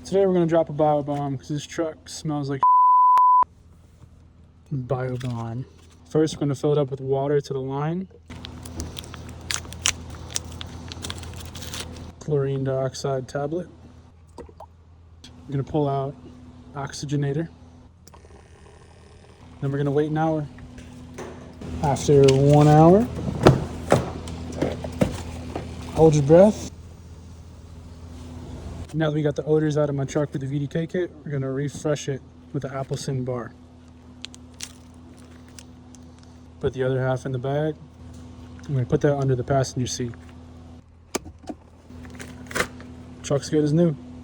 Today we're gonna drop a bio bomb because this truck smells like bio bomb. First, we're gonna fill it up with water to the line. Chlorine dioxide tablet. We're gonna pull out oxygenator. Then we're gonna wait an hour. After 1 hour, hold your breath. Now that we got the odors out of my truck with the VDK kit, we're gonna refresh it with the Appleson bar. Put the other half in the bag. I'm gonna put that under the passenger seat. Truck's good as new.